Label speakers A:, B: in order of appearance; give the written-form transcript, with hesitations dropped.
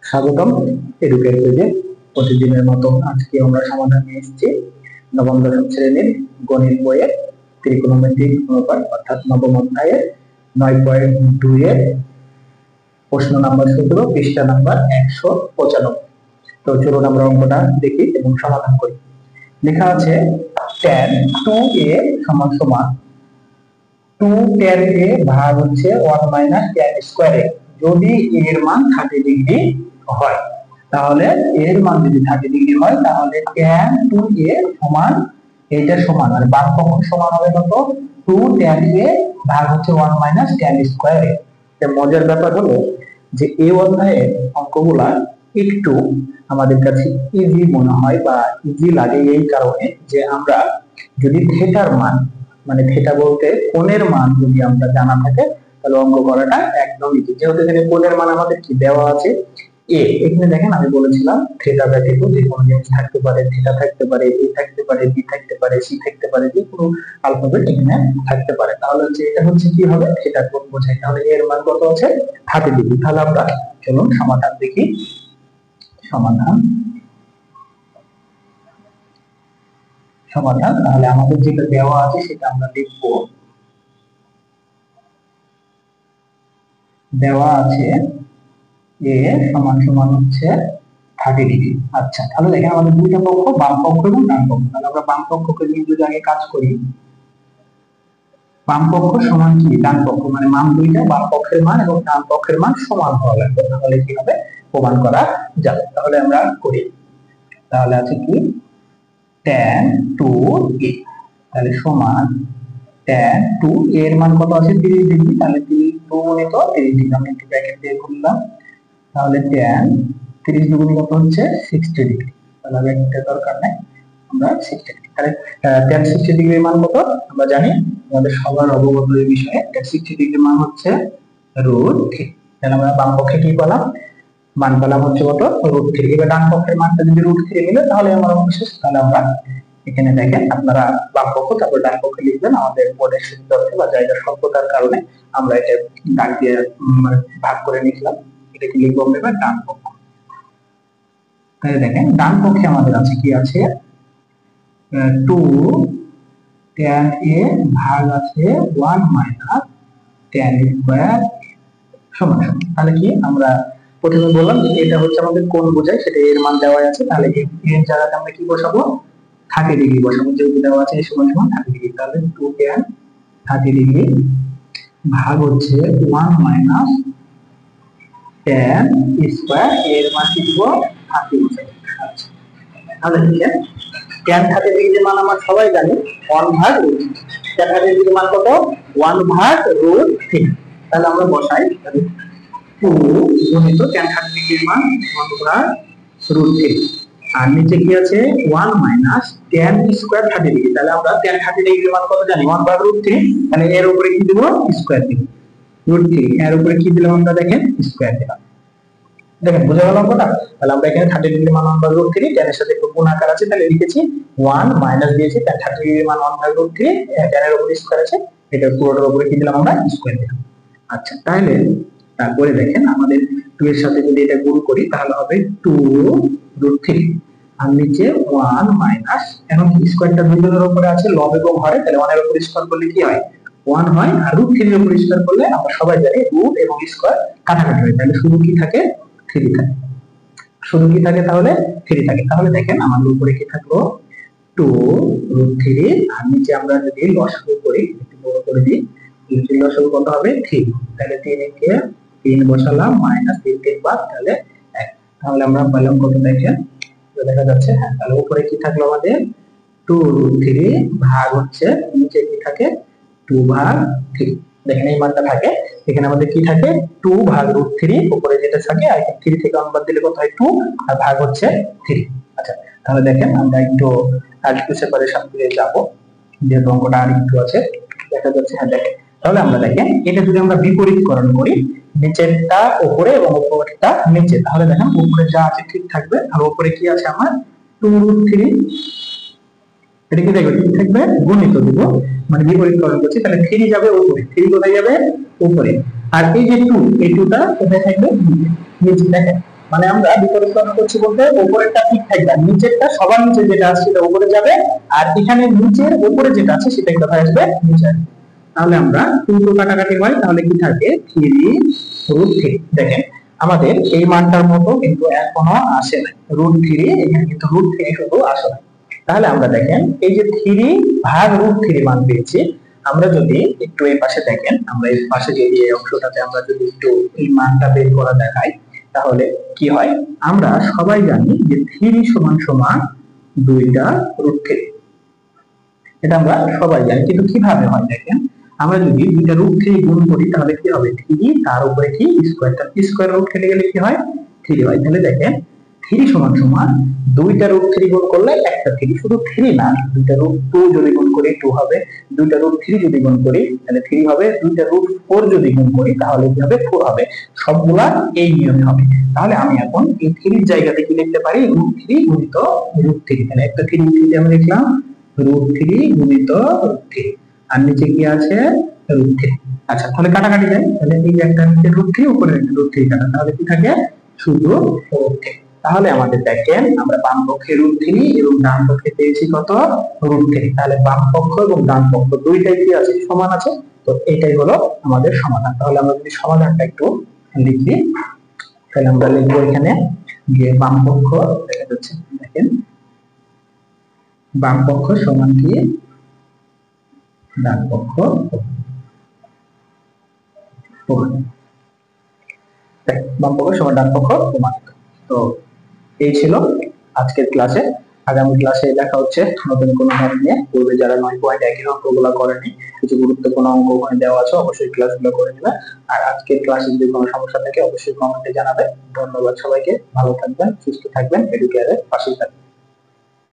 A: স্বাগতম এডুকেট পেজে। প্রতিদিনের মতো আজকে আমরা সমাধান নিয়ে এসেছি নবম দশম শ্রেণীর গণিত বইয়ের ত্রিকোণমিতিক অনুপাত অর্থাৎ নবম অধ্যায়ের 9.2 এর প্রশ্ন নাম্বার 17, পৃষ্ঠা নাম্বার 195। তো চলুন আমরা অঙ্কটা দেখি এবং সমাধান করি। লেখা আছে tan 2a সমান সমান 2 tan a ভাগ হচ্ছে 1 মাইনাস tan স্কয়ার a। যদি a এর মান 30 ডিগ্রি হয়, তাহলে a এর মান যদি 30 ডিগ্রি হয় তাহলে tan 2a সমান এইটা সমান মানে বাম পক্ষ সমান হবে কত 2 tan a ভাগ হচ্ছে 1 মাইনাস tan স্কয়ার a। এর মজার ব্যাপার হলো যে এই অধ্যায়ের অঙ্কগুলা একটু আমাদের কাছে ইজি মনে হয় বা ইজি লাগে এই কারণে যে আমরা যদি থিটার মান মানে থিটা বলতে কোণের মান যদি আমরা জানা থাকে তাহলে অঙ্ক করাটা একদম ইজি। যেহেতু এখানে কোণের মান আমাদের কি দেওয়া আছে a, এখানে দেখেন আমি বলেছিলাম থিটা ব্যতীত যে কোনো জিনিস থাকতে পারে, থিটা থাকতে পারে, a থাকতে পারে, b থাকতে পারে, c থাকতে পারে, যে কোনো অ্যালফাবেট এখানে থাকতে পারে। তাহলে হচ্ছে এটা হচ্ছে কি হবে থিটা কোণ বোঝায়। তাহলে এর মান কত আছে 30 ডিগ্রি। তাহলে আমরা চলুন সমাধান দেখি। সমাধান তাহলে আমাদের যেটা দেওয়া আছে সেটা আমরা লিখব। দেওয়া আছে a সমান সমান হচ্ছে 30 ডিগ্রি। আচ্ছা, তাহলে দেখেন আমাদের দুইটা পক্ষ বাম পক্ষ এবং ডান পক্ষ। তাহলে আমরা বাম পক্ষকে নিয়ে যদি আগে কাজ করি, বাম পক্ষ সমান কি ডান পক্ষ, মানে মান দুইটা বাম পক্ষের মান এবং ডান পক্ষের মান সমান হওয়া লাগবে, তাহলে কি হবে প্রমাণ করা যাবে। তাহলে আমরা করি। তাহলে আছে কি tan 2a, তাহলে সমান tan 2 এর মান কত আছে 30 ডিগ্রি, তাহলে 2 গুণিত 30 ডিগ্রি আমি একটু ব্র্যাকেট দিয়ে করলাম। তাহলে tan 30 দুগুণ কত হচ্ছে 60 ডিগ্রি। তাহলে ব্র্যাকেটের দরকার নাই, আমরা 60 ডিগ্রি। তাহলে tan 60 ডিগ্রির মান কত আমরা জানি, আমাদের সবার অবগত এই বিষয়ে। tan 60 ডিগ্রির মান হচ্ছে √3। তাহলে আমরা বাম পক্ষে কি পেলাম মান পেলাম হচ্ছে কত √3। এবার ডান পক্ষের মানটা যদি √3 মিলে তাহলে আমার অঙ্ক শেষ। তাহলে আমরা এখানে দেখেন আপনারা বাম পক্ষ তারপর ডান পক্ষে লিখবেন। আমাদের বোর্ডের সুবিধার্থে বা জায়গা স্বল্পতার কারণে আমরা এটা দাগ দিয়ে ভাগ করে নিলাম। এটা কি লিখবো আমরা এবার ডান পক্ষ। তাহলে দেখেন ডান পক্ষে আমাদের আছে কি আছে 2 tan a ভাগ আছে 1 মাইনাস tan স্কয়ার সমান সমান। তাহলে কি আমরা প্রথমে বললাম যে এটা হচ্ছে আমাদের কোণ বোঝায়, সেটা এর মান দেওয়া আছে। তাহলে এর জায়গাতে আমরা কি বসাবো 30 ডিগ্রি বসাবো, যেহেতু দেওয়া আছে সমান সমান 30 ডিগ্রি। তাহলে 2 tan 30 ডিগ্রি ভাগ হচ্ছে 1 মাইনাস tan স্কয়ার, এর মান কি দিব 30 বসাবো। আচ্ছা, তাহলে দেখেন tan 30 ডিগ্রি মান আমরা সবাই জানি 1 ভাগ √3। tan 30 ডিগ্রি মান কত 1 ভাগ √3। তাহলে আমরা বসাই 2 গুণিত tan 30 ডিগ্রির মান 1 ভাগ √3, আর নিচে কি আছে 1 মাইনাস tan স্কয়ার 30 ডিগ্রি। তাহলে আমরা tan 30 ডিগ্রির মান কত জানি 1 ভাগ √3। তাহলে এর উপরে কি দেব স্কয়ার দেব √3, এর উপরে কি দিলাম আমরা দেখেন স্কয়ার দিলাম। দেখেন বুঝা গেল অঙ্কটা। তাহলে আমরা এখানে 30 ডিগ্রির মান 1 ভাগ √3, tan এর সাথে একটু গুণ আকার আছে তাহলে লিখেছি 1 মাইনাস দিয়েছি tan 30 ডিগ্রির মান 1 ভাগ √3, tan এর উপরে স্কয়ার আছে, এটা পুরোটার উপরে কি দিলাম আমরা স্কয়ার দিলাম। আচ্ছা, তাহলে তারপরে দেখেন আমাদের 2 এর সাথে যদি এটা গুণ করি তাহলে হবে 2√3, আর নিচে 1 মাইনাস, এখন স্কয়ারটা দুইজনের উপরে আছে লব এবং হরে, তাহলে 1 এর উপর স্কয়ার করলে কি হয় 1 হয়, আর √3 এর উপর স্কয়ার করলে আমরা সবাই জানি রুট এবং স্কয়ার কাটাকাটি হয়, তাহলে শুধু কি থাকে 3 থাকে। শুধু কি থাকে তাহলে 3 থাকে। তাহলে দেখেন আমাদের উপরে কি থাকলো 2√3, আর নিচে আমরা যদি লসাগু করি একটু বড় করে দিই, লসাগু কত হবে 3। তাহলে 3 কে 3 বসালাম মাইনাস 3 3 5, তাহলে 1। তাহলে আমরা পেলাম কত দেখেন দেখা যাচ্ছে। হ্যাঁ, তাহলে উপরে কি থাকলো আমাদের 2√3 ভাগ হচ্ছে নিচে কি থাকে 2 ভাগ 3। দেখেন এই মানটা থাকে, এখানে আমাদের কি থাকে 2 ভাগ √3, উপরে যেটা থাকে আর 3 থেকে 1 বাদ দিলে কত হয় 2, আর ভাগ হচ্ছে 3। আচ্ছা, তাহলে দেখেন আমরা একটু আরেকটু সেপারেশন করে যাব, যেহেতু অঙ্কটা আরেকটু আছে দেখা যাচ্ছে। হ্যাঁ দেখেন, তাহলে আমরা দেখেন এটা যদি আমরা বিপরীতকরণ করি, নিচেরটা উপরে এবং উপরেরটা নিচে, তাহলে দেখেন উপরে যা আছে ঠিক থাকবে, আর উপরে কি আছে আমার 2√3, এটা কি দেখবে ঠিক থাকবে, গুণিত দিব মানে বিপরীতকরণ করছি, তাহলে 3 যাবে উপরে, 3 কোথায় যাবে উপরে, আর এই যে 2, এই 2টা কোথায় থাকবে নিচে। দেখেন মানে আমরা বিপরীত ক্রমে করছি বলতে উপরেরটা ঠিক থাকবে আর নিচেরটা সবার নিচে যেটা আছে সেটা উপরে যাবে, আর এখানে নিচের উপরে যেটা আছে সেটা কোথায় আসবে, নিচে। তাহলে আমরা 2 কাটাকাটি হয়, তাহলে কি থাকে 3√3। দেখেন আমাদের এই মানটার মতো কিন্তু এখনো আসে না, √3 এখানে কিন্তু √3 শুধু আসে না। তাহলে আমরা দেখেন এই যে 3/√3 মান পেয়েছি, আমরা যদি একটু এই পাশে দেখেন, আমরা এই পাশে যদি এই অংশটাতে আমরা যদি একটু এই মানটা বের করা দেখাই, তাহলে কি হয়, আমরা সবাই জানি যে 3 সমান সমান 2√3, এটা আমরা সবাই জানি। কিন্তু কিভাবে হয় দেখেন, আমরা যদি 2√3 গুণ করি তাহলে কি হবে, 3 তার উপরে কি স্কয়ারটা, স্কয়ার রুট কেটে গেলে কি হয় 3 হয়। তাহলে দেখেন 3 সমান সমান 2√3 গুণ করলে একটা 3, শুধু 3 না, 2√2 যদি গুণ করি 2 হবে, 2√3 যদি গুণ করি তাহলে 3 হবে, 2√4 যদি গুণ করি তাহলে কি হবে 4 হবে। সবগুলা এই নিয়মে হবে। তাহলে আমি এখন এই 3 এর জায়গাতে কি লিখতে পারি, √3 গুণিত √3, তাহলে একটা 3 আমি লিখলাম √3 গুণিত √3, আর নিচে কি আছে √3। আচ্ছা তাহলে কাটাকাটি যায়, তাহলে এই একটা নিচে √3 উপরে একটা √3 কাটা, তাহলে কি থাকে শুধু √3। তাহলে আমাদের দেখেন আমরা বাম পক্ষে √3 এবং ডান পক্ষে পেয়েছি কত √3, তাহলে বাম পক্ষ এবং ডান পক্ষ দুইটাই কি আছে সমান আছে, তো এটাই হলো আমাদের সমাধান। তাহলে আমরা যদি সমাধানটা একটু লিখি, তাহলে আমরা লিখবো এখানে যে বাম পক্ষ দেখা যাচ্ছে, দেখেন বাম পক্ষ সমান কি ডান পক্ষ প্রমাণ, বাম পক্ষ সমান ডান পক্ষ প্রমাণিত। তো এই ছিল আজকের ক্লাসে। আগামী ক্লাসে দেখা হচ্ছে নতুন কোনো অঙ্ক নিয়ে। পূর্বে যারা 9.1 এর অঙ্কগুলো করেনি, কিছু গুরুত্বপূর্ণ অঙ্ক ওখানে দেওয়া আছে, অবশ্যই ক্লাসগুলো করে নেবে। আর আজকের ক্লাসে যদি কোনো সমস্যা থাকে অবশ্যই কমেন্টে জানাবে। ধন্যবাদ সবাইকে, ভালো থাকবেন, সুস্থ থাকবেন, এডুকেয়ারের পাশেই থাকবেন।